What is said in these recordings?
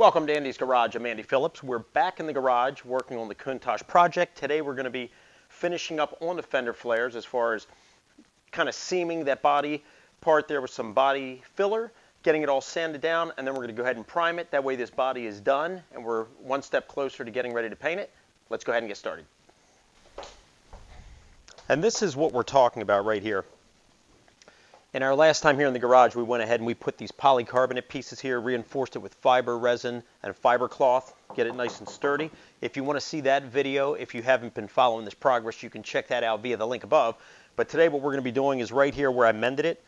Welcome to Andy's Garage. I'm Andy Phillips. We're back in the garage working on the Countach project. Today we're going to be finishing up on the fender flares as far as kind of seaming that body part there with some body filler, getting it all sanded down, and then we're going to go ahead and prime it. That way this body is done and we're one step closer to getting ready to paint it. Let's go ahead and get started. And this is what we're talking about right here. In our last time here in the garage, we went ahead and we put these polycarbonate pieces here, reinforced it with fiber resin and fiber cloth, get it nice and sturdy. If you want to see that video, if you haven't been following this progress, you can check that out via the link above. But today what we're going to be doing is right here where I mended it.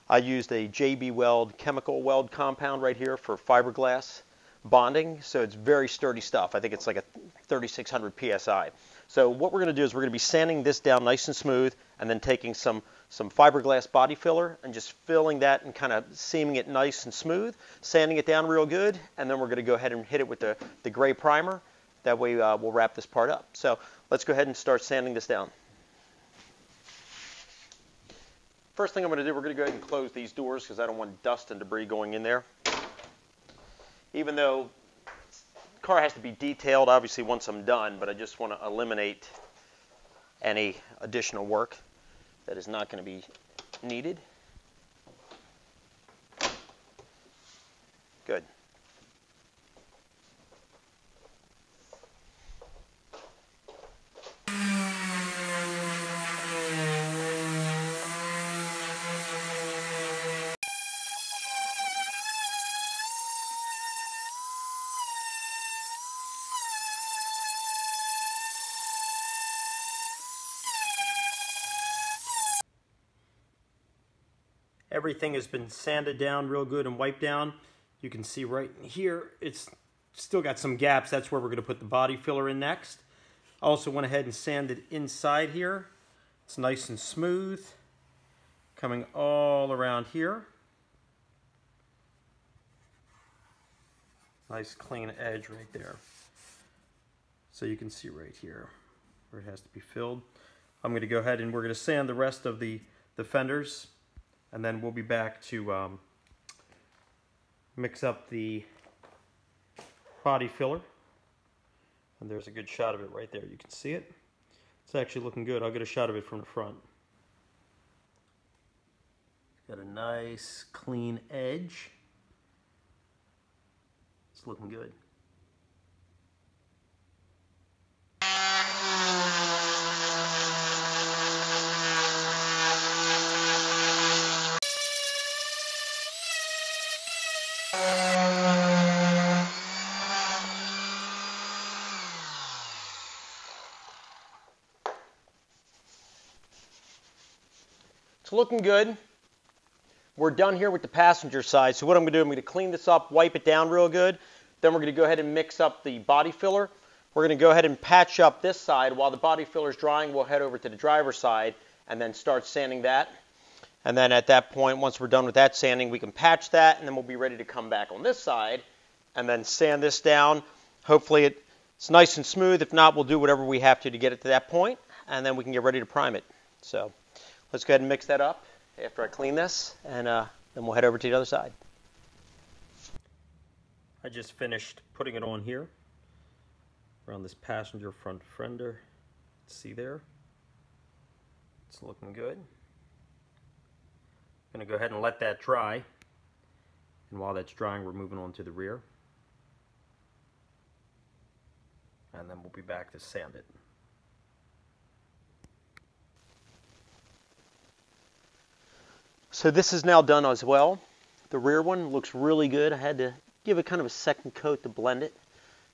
I used a JB Weld chemical weld compound right here for fiberglass bonding, so it's very sturdy stuff. I think it's like a 3600 PSI. So what we're going to do is we're going to be sanding this down nice and smooth and then taking some fiberglass body filler and just filling that and kind of seaming it nice and smooth, sanding it down real good, and then we're going to go ahead and hit it with the gray primer. That way we'll wrap this part up. So let's go ahead and start sanding this down. First thing I'm going to do, we're going to go ahead and close these doors because I don't want dust and debris going in there. Even though the car has to be detailed, obviously, once I'm done, but I just want to eliminate any additional work that is not going to be needed. Good. Everything has been sanded down real good and wiped down. You can see right in here, it's still got some gaps. That's where we're going to put the body filler in next. I also went ahead and sanded inside here. It's nice and smooth, coming all around here. Nice clean edge right there. So you can see right here where it has to be filled. I'm going to go ahead and we're going to sand the rest of the fenders. And then we'll be back to mix up the body filler. And there's a good shot of it right there. You can see it. It's actually looking good. I'll get a shot of it from the front. Got a nice clean edge. It's looking good. It's looking good. We're done here with the passenger side. So what I'm going to do, I'm going to clean this up, wipe it down real good. Then we're going to go ahead and mix up the body filler. We're going to go ahead and patch up this side. While the body filler is drying, we'll head over to the driver's side and then start sanding that. And then at that point, once we're done with that sanding, we can patch that, and then we'll be ready to come back on this side and then sand this down. Hopefully it's nice and smooth. If not, we'll do whatever we have to get it to that point, and then we can get ready to prime it. So let's go ahead and mix that up after I clean this, and then we'll head over to the other side. I just finished putting it on here around this passenger front fender. See there? It's looking good. I'm going to go ahead and let that dry, and while that's drying, we're moving on to the rear, and then we'll be back to sand it. So this is now done as well. The rear one looks really good. I had to give it kind of a second coat to blend it.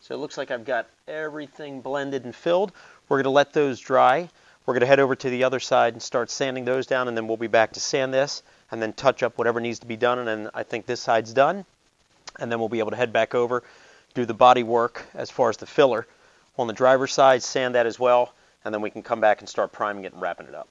So it looks like I've got everything blended and filled. We're going to let those dry. We're going to head over to the other side and start sanding those down, and then we'll be back to sand this and then touch up whatever needs to be done. And then I think this side's done. And then we'll be able to head back over, do the body work as far as the filler on the driver's side, sand that as well, and then we can come back and start priming it and wrapping it up.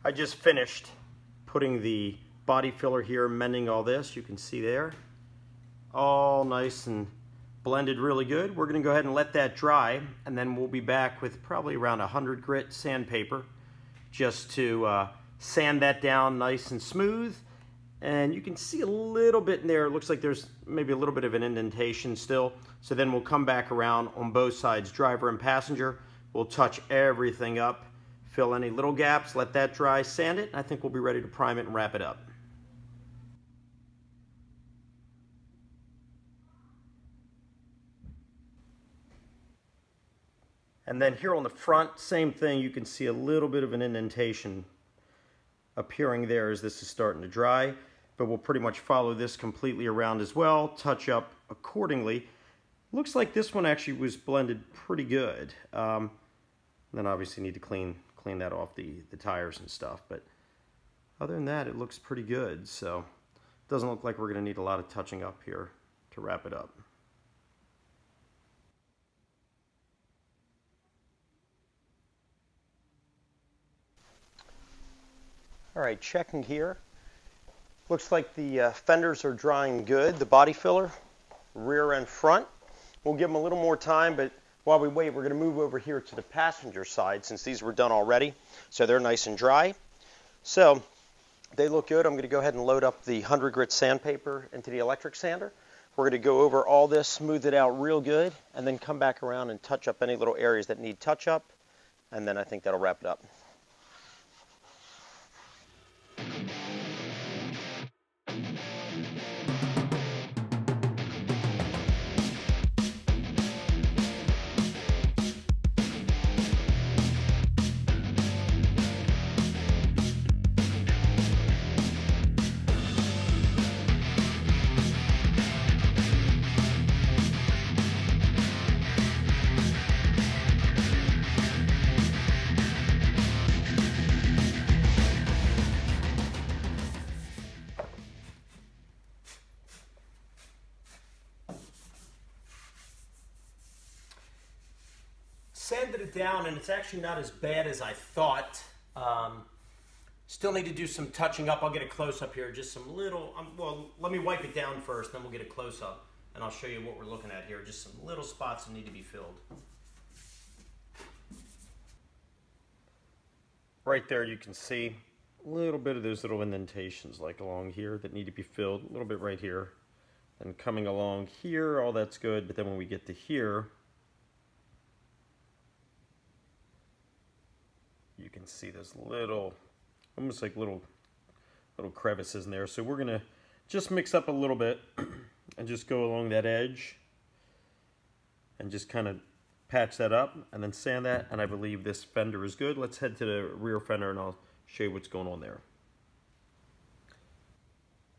I just finished putting the body filler here, mending all this. You can see there, all nice and blended really good. We're going to go ahead and let that dry, and then we'll be back with probably around 100 grit sandpaper just to sand that down nice and smooth. And you can see a little bit in there. It looks like there's maybe a little bit of an indentation still. So then we'll come back around on both sides, driver and passenger. We'll touch everything up, fill any little gaps, let that dry, sand it, and I think we'll be ready to prime it and wrap it up. And then here on the front, same thing. You can see a little bit of an indentation appearing there as this is starting to dry. But we'll pretty much follow this completely around as well, touch up accordingly. Looks like this one actually was blended pretty good. Then obviously need to clean that off the tires and stuff. But other than that, it looks pretty good. So it doesn't look like we're going to need a lot of touching up here to wrap it up. All right, checking here. Looks like the fenders are drying good. The body filler, rear and front. We'll give them a little more time, but while we wait, we're going to move over here to the passenger side since these were done already. So they're nice and dry. So they look good. I'm going to go ahead and load up the 100 grit sandpaper into the electric sander. We're going to go over all this, smooth it out real good, and then come back around and touch up any little areas that need touch up. And then I think that'll wrap it up. Sanded it down, and it's actually not as bad as I thought. Still need to do some touching up. I'll get a close-up here, just some little, well, let me wipe it down first, then we'll get a close-up, and I'll show you what we're looking at here. Just some little spots that need to be filled. Right there you can see a little bit of those little indentations like along here that need to be filled, a little bit right here. And coming along here, all that's good, but then when we get to here, you can see those little, almost like little crevices in there. So we're gonna just mix up a little bit and just go along that edge and just kind of patch that up and then sand that, and I believe this fender is good. Let's head to the rear fender and I'll show you what's going on there.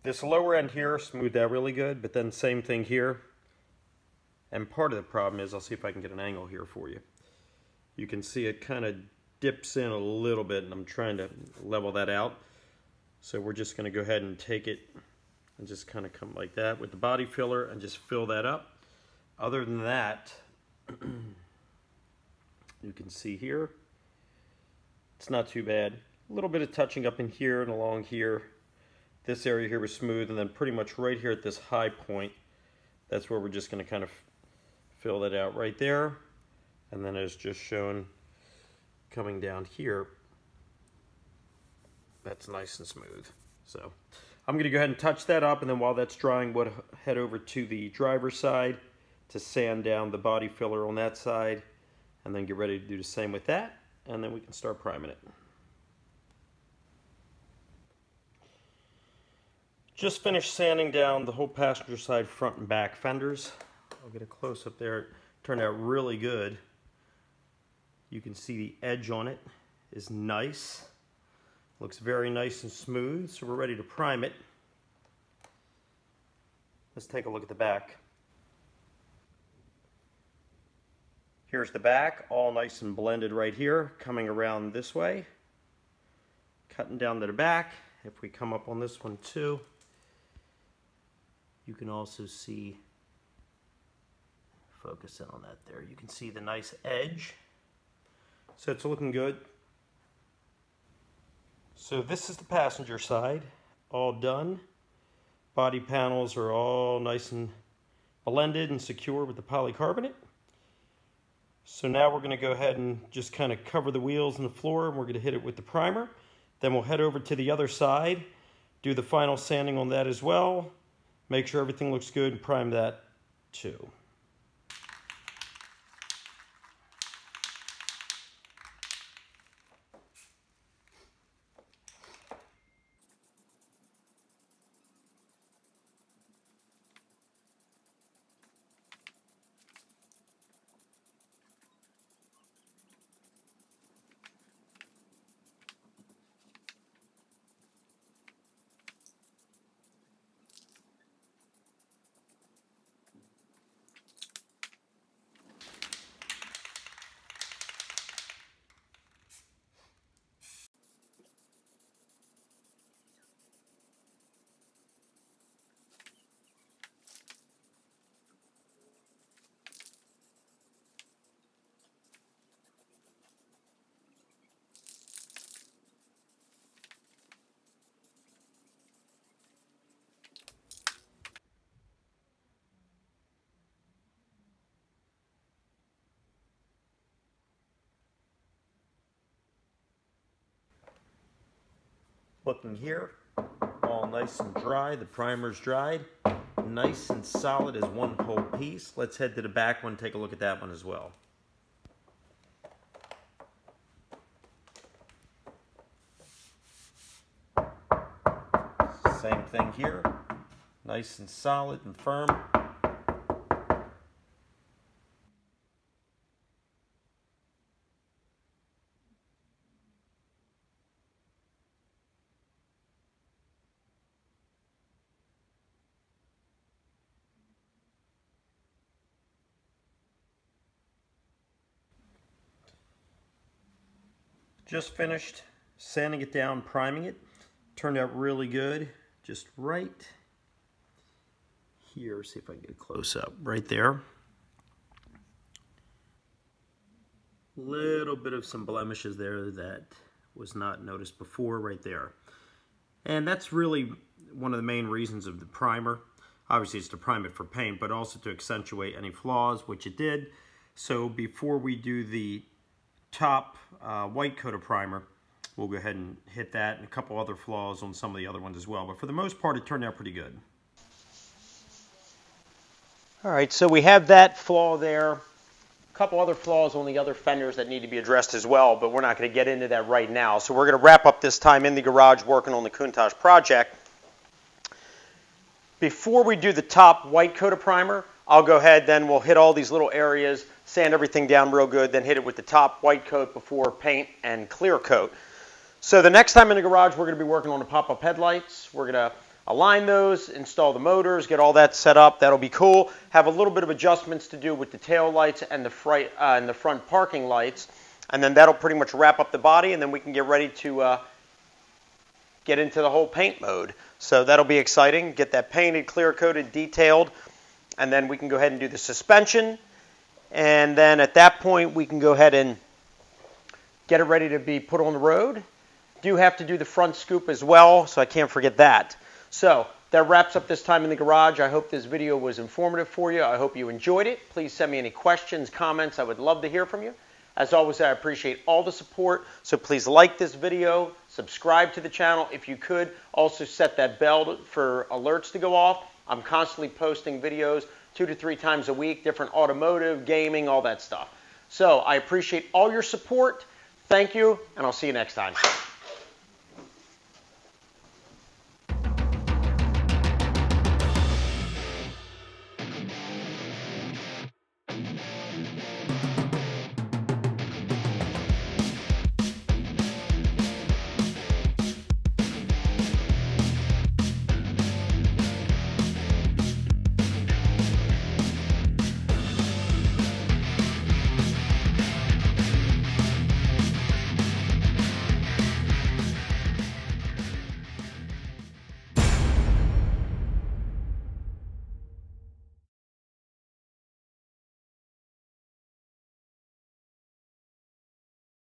This lower end here smoothed out really good, but then same thing here. And part of the problem is, I'll see if I can get an angle here for you. You can see it kind of dips in a little bit, and I'm trying to level that out. So we're just going to go ahead and take it and just kind of come like that with the body filler and just fill that up. Other than that, you can see here, it's not too bad. A little bit of touching up in here and along here. This area here was smooth, and then pretty much right here at this high point, that's where we're just going to kind of fill that out right there. And then as just shown, coming down here, that's nice and smooth. So I'm going to go ahead and touch that up, and then while that's drying, we'll head over to the driver's side to sand down the body filler on that side, and then get ready to do the same with that, and then we can start priming it. Just finished sanding down the whole passenger side front and back fenders. I'll get a close up there. It turned out really good. You can see the edge on it is nice. Looks very nice and smooth, so we're ready to prime it. Let's take a look at the back. Here's the back, all nice and blended right here, coming around this way. Cutting down to the back. If we come up on this one too, you can also see, focus in on that there, you can see the nice edge. So it's looking good. So this is the passenger side, all done. Body panels are all nice and blended and secure with the polycarbonate. So now we're going to go ahead and just kind of cover the wheels and the floor, and we're going to hit it with the primer. Then we'll head over to the other side, do the final sanding on that as well, make sure everything looks good, and prime that too. Looking here, all nice and dry. The primer's dried, nice and solid as one whole piece. Let's head to the back one and take a look at that one as well. Same thing here, nice and solid and firm. Just finished sanding it down, priming it. Turned out really good. Just right here, see if I can get a close up. Right there. Little bit of some blemishes there that was not noticed before right there. And that's really one of the main reasons of the primer. Obviously it's to prime it for paint, but also to accentuate any flaws, which it did. So before we do the top white coat of primer, we'll go ahead and hit that and a couple other flaws on some of the other ones as well. But for the most part, it turned out pretty good. All right, so we have that flaw there. A couple other flaws on the other fenders that need to be addressed as well, but we're not going to get into that right now. So we're going to wrap up this time in the garage working on the Countach project. Before we do the top white coat of primer, I'll go ahead, then we'll hit all these little areas, sand everything down real good, then hit it with the top white coat before paint and clear coat. So the next time in the garage, we're going to be working on the pop-up headlights. We're going to align those, install the motors, get all that set up. That'll be cool. Have a little bit of adjustments to do with the tail lights and the front parking lights. And then that'll pretty much wrap up the body, and then we can get ready to get into the whole paint mode. So that'll be exciting. Get that painted, clear coated, detailed, and then we can go ahead and do the suspension. And then at that point, we can go ahead and get it ready to be put on the road. Do have to do the front scoop as well, so I can't forget that. So that wraps up this time in the garage. I hope this video was informative for you. I hope you enjoyed it. Please send me any questions, comments. I would love to hear from you. As always, I appreciate all the support. So please like this video, subscribe to the channel if you could. Also set that bell for alerts to go off. I'm constantly posting videos 2 to 3 times a week, different automotive, gaming, all that stuff. So I appreciate all your support. Thank you, and I'll see you next time.